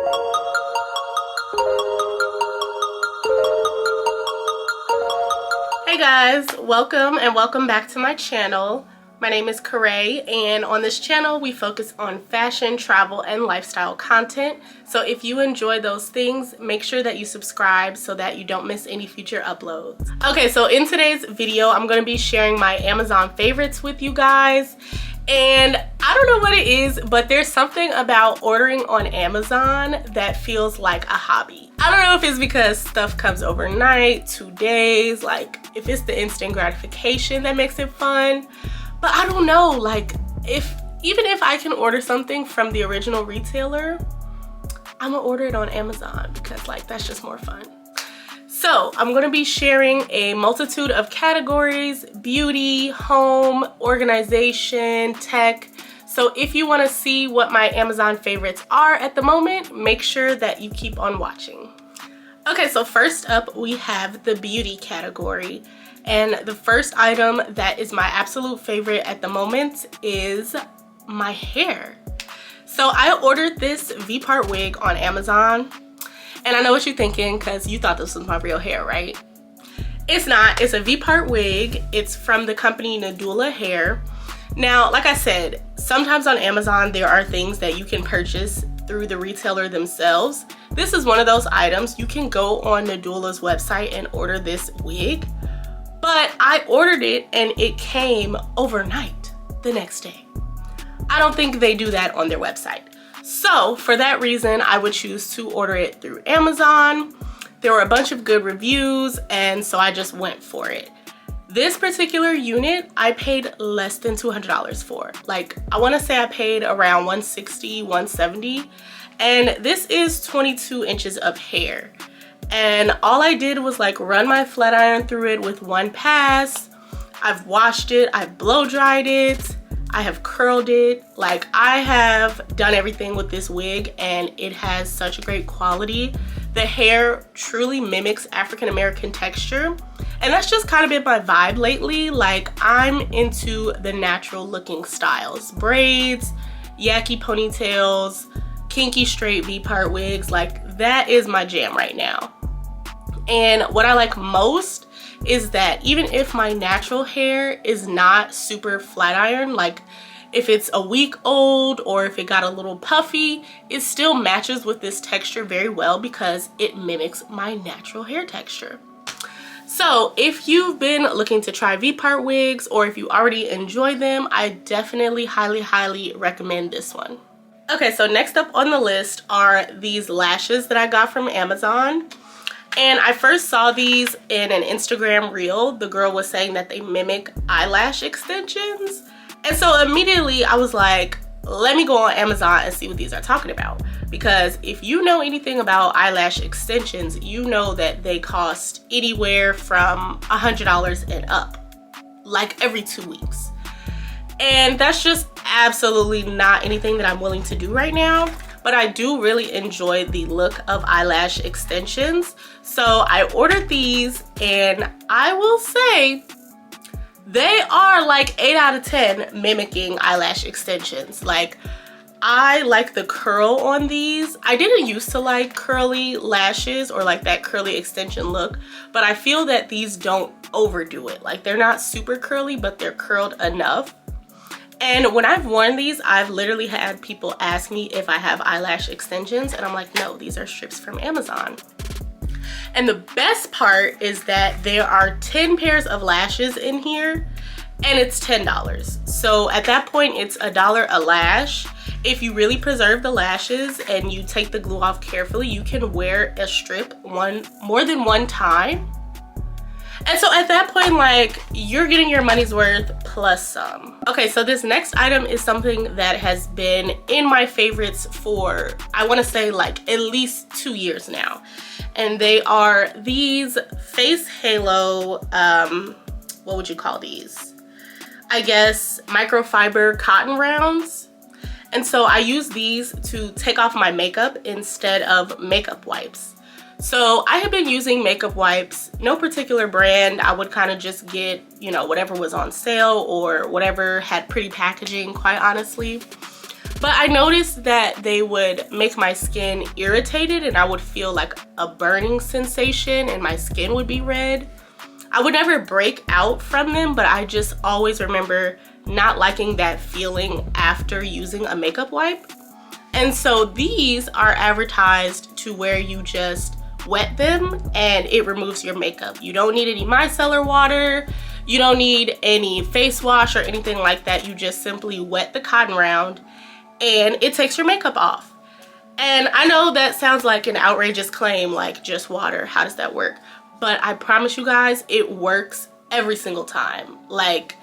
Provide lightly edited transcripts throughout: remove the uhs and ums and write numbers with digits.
Hey guys, welcome back to my channel. My name is Karay, and on this channel we focus on fashion, travel, and lifestyle content. So if you enjoy those things, make sure that you subscribe so that you don't miss any future uploads. Okay, so in today's video I'm going to be sharing my Amazon favorites with you guys. And I don't know what it is, but there's something about ordering on Amazon that feels like a hobby. I don't know if it's because stuff comes overnight, 2 days, like if it's the instant gratification that makes it fun. But I don't know, like even if I can order something from the original retailer, I'm gonna order it on Amazon because like that's just more fun. So I'm going to be sharing a multitude of categories: beauty, home, organization, tech. So if you want to see what my Amazon favorites are at the moment, make sure that you keep on watching. Okay, so first up we have the beauty category. And the first item that is my absolute favorite at the moment is my hair. So I ordered this V-part wig on Amazon. And I know what you're thinking because you thought this was my real hair, right? It's not. It's a V-part wig. It's from the company Nadula Hair. Now, like I said, sometimes on Amazon there are things that you can purchase through the retailer themselves. This is one of those items. You can go on Nadula's website and order this wig. But I ordered it and it came overnight the next day. I don't think they do that on their website. So for that reason, I would choose to order it through Amazon. There were a bunch of good reviews, and so I just went for it. This particular unit, I paid less than $200 for. Like, I want to say I paid around $160, $170, and this is 22 inches of hair. And all I did was like run my flat iron through it with one pass. I've washed it, I've blow dried it, I have curled it. Like, I have done everything with this wig and it has such great quality. The hair truly mimics African American texture, and that's just kind of been my vibe lately. Like, I'm into the natural looking styles, braids, yaki ponytails, kinky straight V-part wigs. Like, that is my jam right now. And what I like most is that even if my natural hair is not super flat iron, like if it's a week old or if it got a little puffy, it still matches with this texture very well because it mimics my natural hair texture. So if you've been looking to try V-part wigs or if you already enjoy them, I definitely highly recommend this one. Okay, so next up on the list are these lashes that I got from Amazon. And I first saw these in an Instagram reel. The girl was saying that they mimic eyelash extensions. And so immediately I was like, let me go on Amazon and see what these are talking about. Because if you know anything about eyelash extensions, you know that they cost anywhere from $100 and up, like every 2 weeks. And that's just absolutely not anything that I'm willing to do right now. But I do really enjoy the look of eyelash extensions. So I ordered these, and I will say they are like 8 out of 10 mimicking eyelash extensions. Like, I like the curl on these. I didn't used to like curly lashes or like that curly extension look, but I feel that these don't overdo it. Like, they're not super curly, but they're curled enough. And when I've worn these, I've literally had people ask me if I have eyelash extensions, and I'm like, no, these are strips from Amazon. And the best part is that there are 10 pairs of lashes in here, and it's $10. So at that point, it's $1 a lash. If you really preserve the lashes and you take the glue off carefully, you can wear a strip more than one time. And so at that point, like, you're getting your money's worth plus some. Okay, so this next item is something that has been in my favorites for, I want to say, like at least 2 years now. And they are these face halo, what would you call these? I guess microfiber cotton rounds. And so I use these to take off my makeup instead of makeup wipes. So I have been using makeup wipes, no particular brand. I would kind of just get, you know, whatever was on sale or whatever had pretty packaging, quite honestly. But I noticed that they would make my skin irritated and I would feel like a burning sensation and my skin would be red. I would never break out from them, but I just always remember not liking that feeling after using a makeup wipe. And so these are advertised to where you just wet them and it removes your makeup. You don't need any micellar water. You don't need any face wash or anything like that. You just simply wet the cotton round and it takes your makeup off. And I know that sounds like an outrageous claim, like just water. How does that work? But I promise you guys, it works every single time. Like,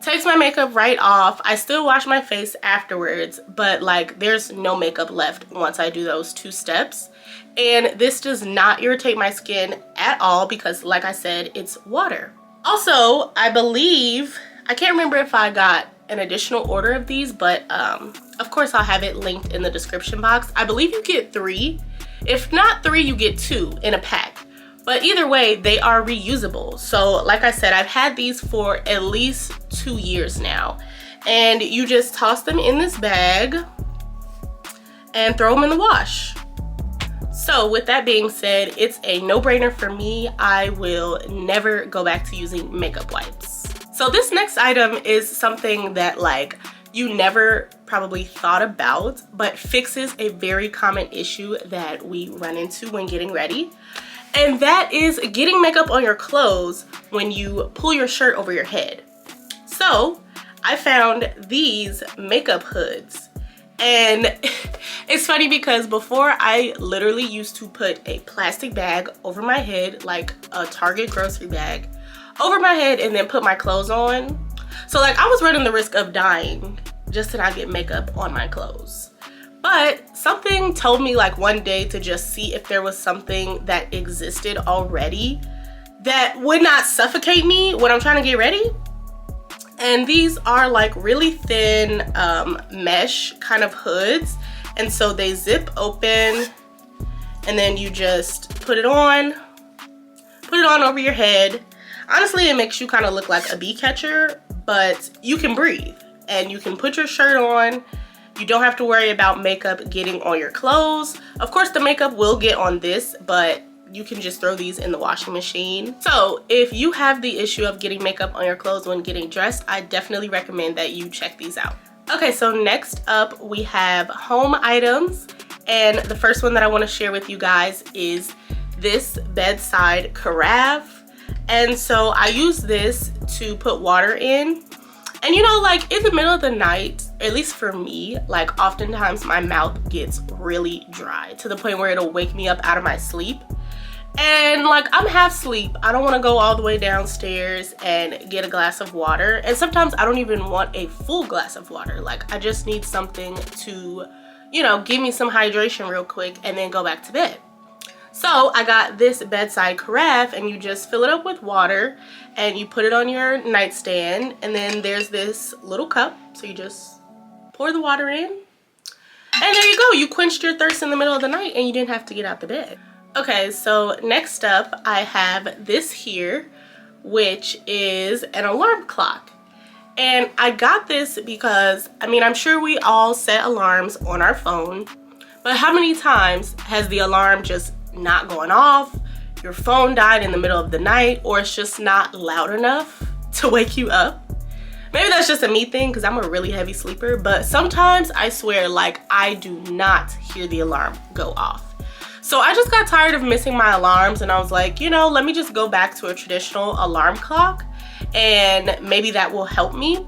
takes my makeup right off. I still wash my face afterwards, but like there's no makeup left once I do those 2 steps. And this does not irritate my skin at all because, like I said, it's water. Also, I believe, I can't remember if I got an additional order of these, but of course I'll have it linked in the description box. I believe you get 3. If not 3, you get 2 in a pack. But either way, they are reusable. So like I said, I've had these for at least 2 years now. And you just toss them in this bag and throw them in the wash. So with that being said, it's a no-brainer for me. I will never go back to using makeup wipes. So this next item is something that like you never probably thought about, but fixes a very common issue that we run into when getting ready. And that is getting makeup on your clothes when you pull your shirt over your head. So I found these makeup hoods. And it's funny because before I literally used to put a plastic bag over my head, like a Target grocery bag, over my head and then put my clothes on. So like I was running the risk of dying just to not get makeup on my clothes. But something told me like one day to just see if there was something that existed already that would not suffocate me when I'm trying to get ready. And these are like really thin mesh kind of hoods. And so they zip open and then you just put it on over your head. Honestly, it makes you kind of look like a bee catcher, but you can breathe and you can put your shirt on. You don't have to worry about makeup getting on your clothes. Of course, the makeup will get on this, but you can just throw these in the washing machine. So if you have the issue of getting makeup on your clothes when getting dressed, I definitely recommend that you check these out. Okay, so next up we have home items. And the first one that I want to share with you guys is this bedside carafe. And so I use this to put water in. And you know, like in the middle of the night, at least for me, like oftentimes my mouth gets really dry to the point where it'll wake me up out of my sleep. And like I'm half asleep. I don't want to go all the way downstairs and get a glass of water. And sometimes I don't even want a full glass of water. Like I just need something to, you know, give me some hydration real quick and then go back to bed. So I got this bedside carafe and you just fill it up with water and you put it on your nightstand, and then there's this little cup. So you just pour the water in and there you go. You quenched your thirst in the middle of the night and you didn't have to get out the bed. Okay, so next up I have this here, which is an alarm clock. And I got this because, I mean, I'm sure we all set alarms on our phone, but how many times has the alarm just not going off, your phone died in the middle of the night, or it's just not loud enough to wake you up? Maybe that's just a me thing because I'm a really heavy sleeper, but sometimes I swear like I do not hear the alarm go off. So I just got tired of missing my alarms and I was like, you know, let me just go back to a traditional alarm clock and maybe that will help me.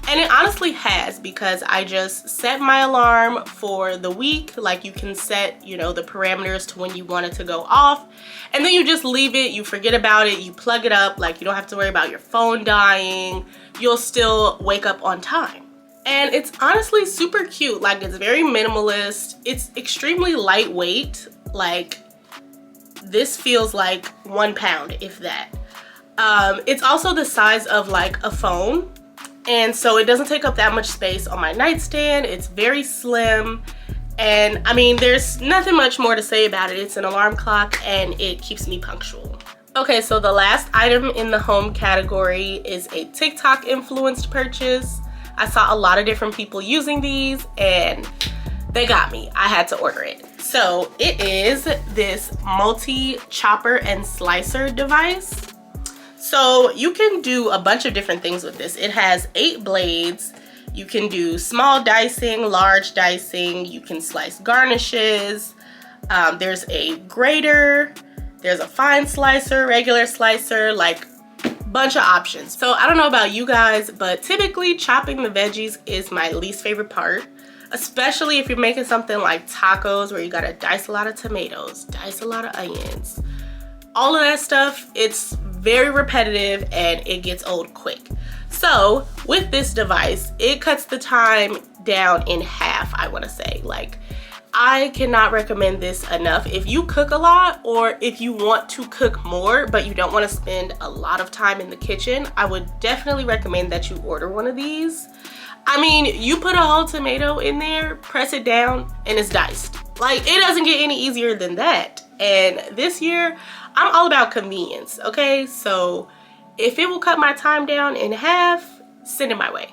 And it honestly has, because I just set my alarm for the week. Like you can set, you know, the parameters to when you want it to go off, and then you just leave it, you forget about it, you plug it up. Like you don't have to worry about your phone dying. You'll still wake up on time. And it's honestly super cute. Like it's very minimalist. It's extremely lightweight. Like this feels like 1 pound, if that. It's also the size of like a phone. And so it doesn't take up that much space on my nightstand. It's very slim. And I mean, there's nothing much more to say about it. It's an alarm clock and it keeps me punctual. Okay, so the last item in the home category is a TikTok influenced purchase. I saw a lot of different people using these and they got me. I had to order it. So it is this multi-chopper and slicer device. So you can do a bunch of different things with this. It has 8 blades. You can do small dicing, large dicing. You can slice garnishes. There's a grater. There's a fine slicer, regular slicer, like bunch of options. So I don't know about you guys, but typically chopping the veggies is my least favorite part, especially if you're making something like tacos where you gotta dice a lot of tomatoes, dice a lot of onions, all of that stuff. It's very repetitive and it gets old quick. So with this device, it cuts the time down in half, I wanna say. Like, I cannot recommend this enough. If you cook a lot or if you want to cook more but you don't want to spend a lot of time in the kitchen, I would definitely recommend that you order one of these. I mean, you put a whole tomato in there, press it down, and it's diced. Like, it doesn't get any easier than that. And this year, I'm all about convenience, okay? So if it will cut my time down in half, send it my way.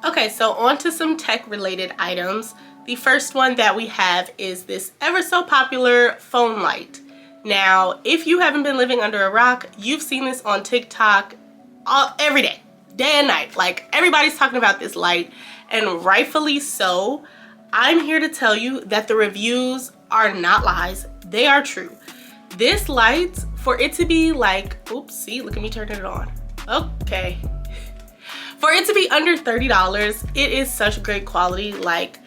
Okay, so on to some tech related items. The first one that we have is this ever so popular phone light. Now, if you haven't been living under a rock, you've seen this on TikTok every day and night. Like, everybody's talking about this light, and rightfully so. I'm here to tell you that the reviews are not lies, they are true. This light, for it to be like, oops, see, look at me turning it on. Okay. For it to be under $30, it is such great quality. Like,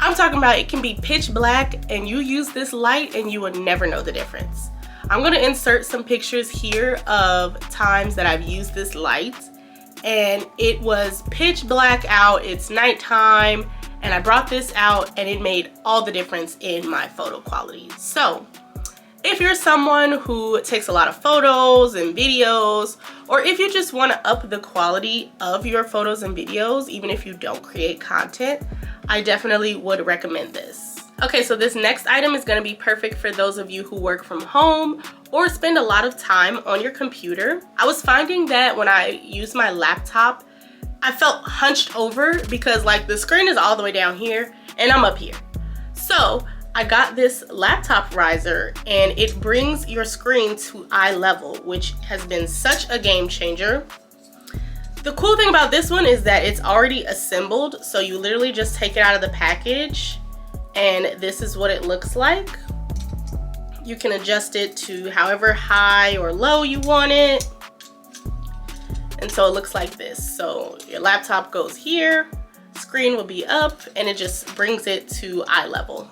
I'm talking about, it can be pitch black and you use this light and you would never know the difference. I'm gonna insert some pictures here of times that I've used this light, and it was pitch black out, it's nighttime, and I brought this out and it made all the difference in my photo quality. So if you're someone who takes a lot of photos and videos, or if you just want to up the quality of your photos and videos, even if you don't create content, I definitely would recommend this. Okay, so this next item is going to be perfect for those of you who work from home or spend a lot of time on your computer. I was finding that when I use my laptop, I felt hunched over because, like, the screen is all the way down here and I'm up here. So I got this laptop riser and it brings your screen to eye level, which has been such a game changer. The cool thing about this one is that it's already assembled, so you literally just take it out of the package and this is what it looks like. You can adjust it to however high or low you want it. And so it looks like this. So your laptop goes here, screen will be up, and it just brings it to eye level.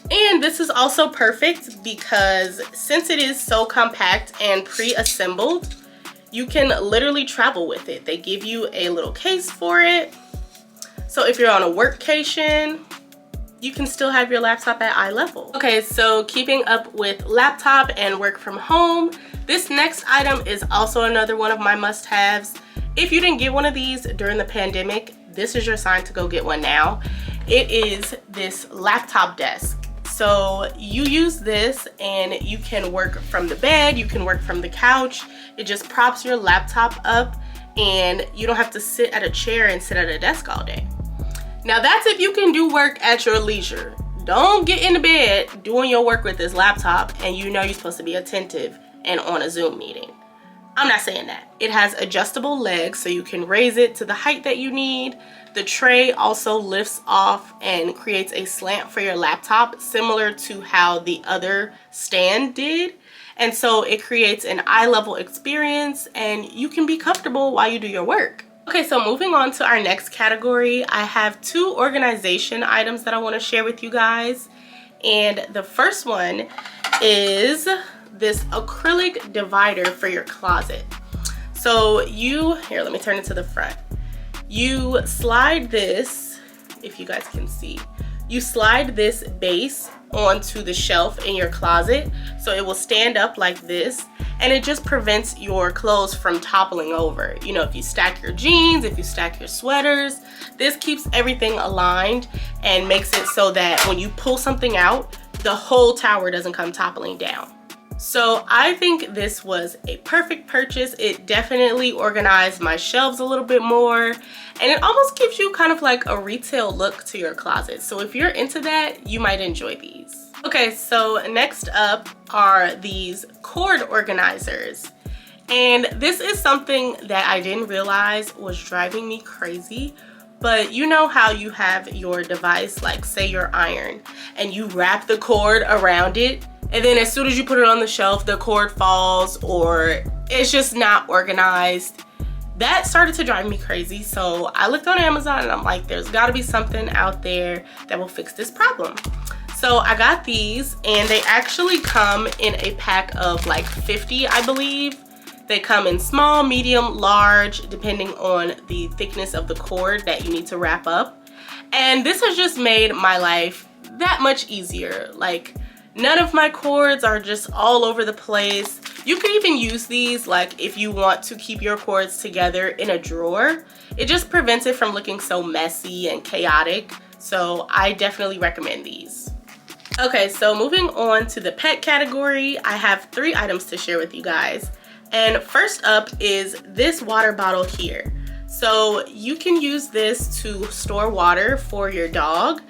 And this is also perfect because since it is so compact and pre-assembled, you can literally travel with it. They give you a little case for it. So if you're on a workcation, you can still have your laptop at eye level. Okay, so keeping up with laptop and work from home, this next item is also another one of my must-haves. If you didn't get one of these during the pandemic, this is your sign to go get one now. It is this laptop desk. So you use this and you can work from the bed, you can work from the couch. It just props your laptop up and you don't have to sit at a chair and sit at a desk all day. Now that's if you can do work at your leisure. Don't get in the bed doing your work with this laptop and you know you're supposed to be attentive and on a Zoom meeting. I'm not saying that. It has adjustable legs so you can raise it to the height that you need. The tray also lifts off and creates a slant for your laptop, similar to how the other stand did. And so it creates an eye level experience and you can be comfortable while you do your work. Okay, so moving on to our next category, I have 2 organization items that I want to share with you guys. And the first one is this acrylic divider for your closet. So here, let me turn it to the front. You slide this, if you guys can see, you slide this base onto the shelf in your closet so it will stand up like this, and it just prevents your clothes from toppling over. You know, if you stack your jeans, if you stack your sweaters, this keeps everything aligned and makes it so that when you pull something out, the whole tower doesn't come toppling down. So I think this was a perfect purchase. It definitely organized my shelves a little bit more, and it almost gives you kind of like a retail look to your closet. So if you're into that, you might enjoy these. Okay, so next up are these cord organizers. And this is something that I didn't realize was driving me crazy. But you know how you have your device, like say your iron, and you wrap the cord around it, and then as soon as you put it on the shelf, the cord falls or it's just not organized. That started to drive me crazy. So I looked on Amazon and I'm like, there's gotta be something out there that will fix this problem. So I got these, and they actually come in a pack of like 50, I believe. They come in small, medium, large, depending on the thickness of the cord that you need to wrap up. And this has just made my life that much easier. Like, none of my cords are just all over the place. You can even use these like if you want to keep your cords together in a drawer. It just prevents it from looking so messy and chaotic. So I definitely recommend these. Okay, so moving on to the pet category, I have 3 items to share with you guys. And first up is this water bottle here. So you can use this to store water for your dog,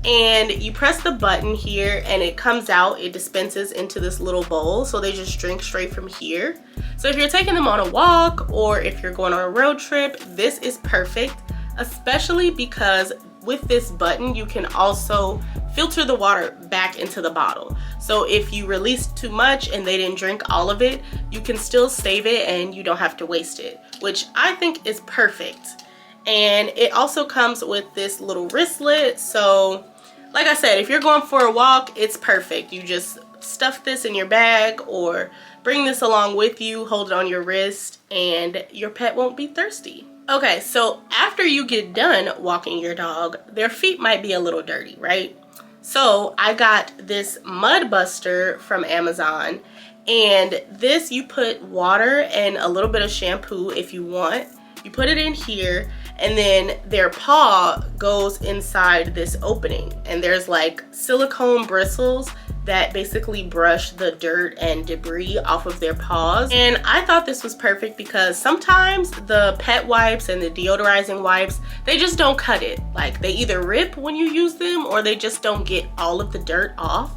and you press the button here and it comes out, it dispenses into this little bowl, so they just drink straight from here. So if you're taking them on a walk or if you're going on a road trip, this is perfect, especially because with this button you can also filter the water back into the bottle. So if you release too much and they didn't drink all of it, you can still save it and you don't have to waste it, which I think is perfect. And it also comes with this little wristlet. So like I said, if you're going for a walk, it's perfect. You just stuff this in your bag or bring this along with you, hold it on your wrist, and your pet won't be thirsty. Okay, so after you get done walking your dog, their feet might be a little dirty, right? So I got this mud buster from Amazon, and this, you put water and a little bit of shampoo if you want. You put it in here, and then their paw goes inside this opening, and there's like silicone bristles that basically brush the dirt and debris off of their paws. And I thought this was perfect because sometimes the pet wipes and the deodorizing wipes, they just don't cut it. Like, they either rip when you use them or they just don't get all of the dirt off.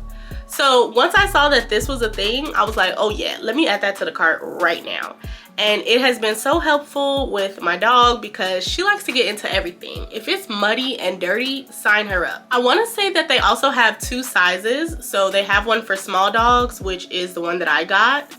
So once I saw that this was a thing, I was like, oh yeah, let me add that to the cart right now. And it has been so helpful with my dog because she likes to get into everything. If it's muddy and dirty, sign her up. I want to say that they also have 2 sizes. So they have one for small dogs, which is the one that I got,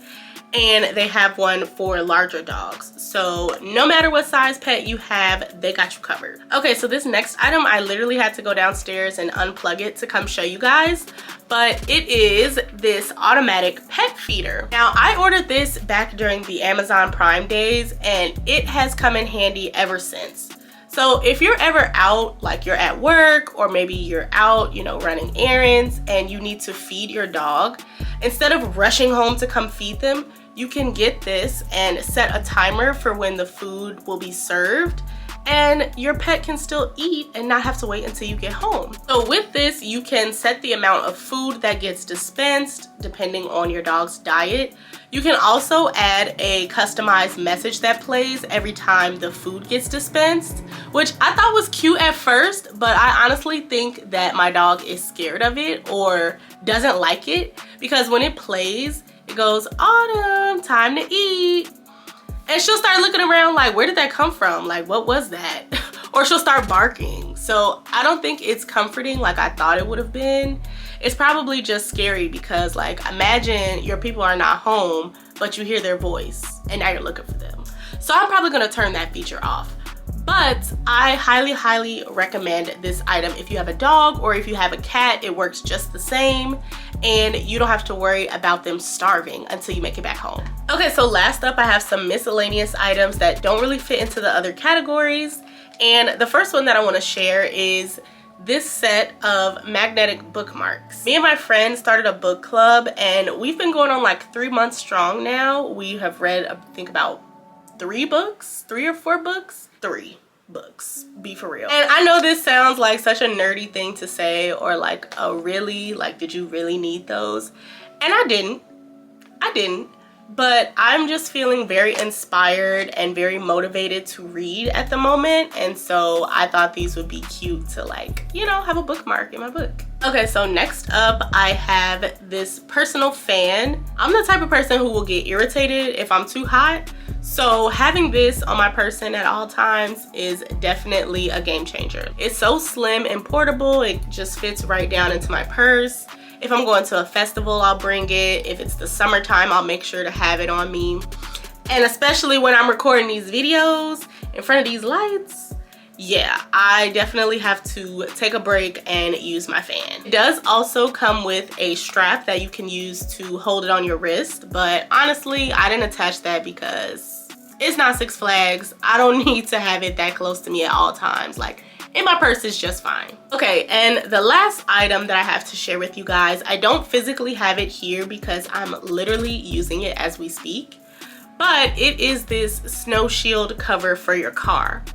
and they have one for larger dogs. So no matter what size pet you have, they got you covered. Okay, so this next item, I literally had to go downstairs and unplug it to come show you guys, but it is this automatic pet feeder. Now, I ordered this back during the Amazon Prime days, and it has come in handy ever since. So if you're ever out, like you're at work, or maybe you're out, you know, running errands, and you need to feed your dog, instead of rushing home to come feed them, you can get this and set a timer for when the food will be served, and your pet can still eat and not have to wait until you get home. So with this, you can set the amount of food that gets dispensed depending on your dog's diet. You can also add a customized message that plays every time the food gets dispensed, which I thought was cute at first, but I honestly think that my dog is scared of it or doesn't like it, because when it plays, it goes, "Autumn, time to eat." And she'll start looking around like, where did that come from? Like, what was that? Or she'll start barking. So I don't think it's comforting like I thought it would have been. It's probably just scary because, like, imagine your people are not home, but you hear their voice and now you're looking for them. So I'm probably gonna turn that feature off. But I highly, highly recommend this item. If you have a dog or if you have a cat, it works just the same, and you don't have to worry about them starving until you make it back home. Okay, so last up, I have some miscellaneous items that don't really fit into the other categories. And the first one that I want to share is this set of magnetic bookmarks. Me and my friend started a book club, and we've been going on like 3 months strong now. We have read, I think, about 3 books, 3 or 4 books. 3 books, be for real. And I know this sounds like such a nerdy thing to say, or like, oh really, like, did you really need those? And I didn't, I didn't. But I'm just feeling very inspired and very motivated to read at the moment. And so I thought these would be cute to, like, you know, have a bookmark in my book. Okay, so next up I have this personal fan. I'm the type of person who will get irritated if I'm too hot. So having this on my person at all times is definitely a game changer. It's so slim and portable. It just fits right down into my purse. If I'm going to a festival, I'll bring it. If it's the summertime, I'll make sure to have it on me. And especially when I'm recording these videos in front of these lights, yeah, I definitely have to take a break and use my fan. It does also come with a strap that you can use to hold it on your wrist, but honestly, I didn't attach that because it's not Six Flags. I don't need to have it that close to me at all times. Like, in my purse is just fine. Okay, and the last item that I have to share with you guys, I don't physically have it here because I'm literally using it as we speak, but it is this snow shield cover for your car.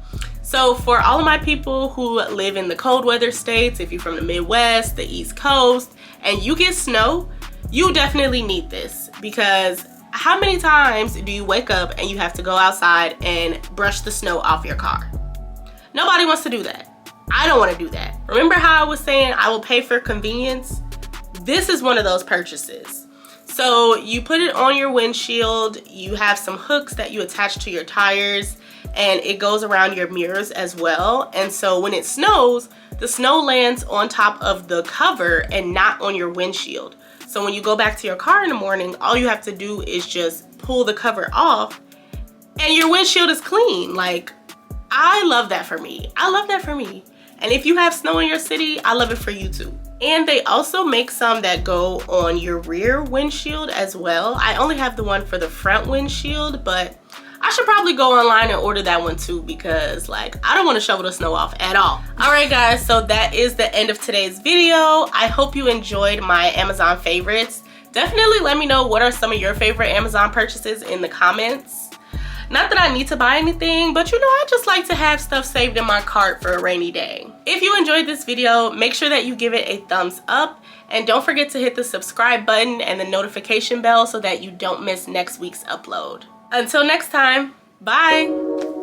So for all of my people who live in the cold weather states, if you're from the Midwest, the East Coast, and you get snow, you definitely need this, because how many times do you wake up and you have to go outside and brush the snow off your car? Nobody wants to do that. I don't want to do that. Remember how I was saying I will pay for convenience? This is one of those purchases. So you put it on your windshield, you have some hooks that you attach to your tires, and it goes around your mirrors as well. And so when it snows, the snow lands on top of the cover and not on your windshield. So when you go back to your car in the morning, all you have to do is just pull the cover off and your windshield is clean. Like, I love that for me. I love that for me. And if you have snow in your city, I love it for you too. And they also make some that go on your rear windshield as well. I only have the one for the front windshield, but I should probably go online and order that one too, because like, I don't want to shovel the snow off at all. All right guys, so that is the end of today's video. I hope you enjoyed my Amazon favorites. Definitely let me know what are some of your favorite Amazon purchases in the comments. Not that I need to buy anything, but you know, I just like to have stuff saved in my cart for a rainy day. If you enjoyed this video, make sure that you give it a thumbs up, and don't forget to hit the subscribe button and the notification bell so that you don't miss next week's upload. Until next time, bye!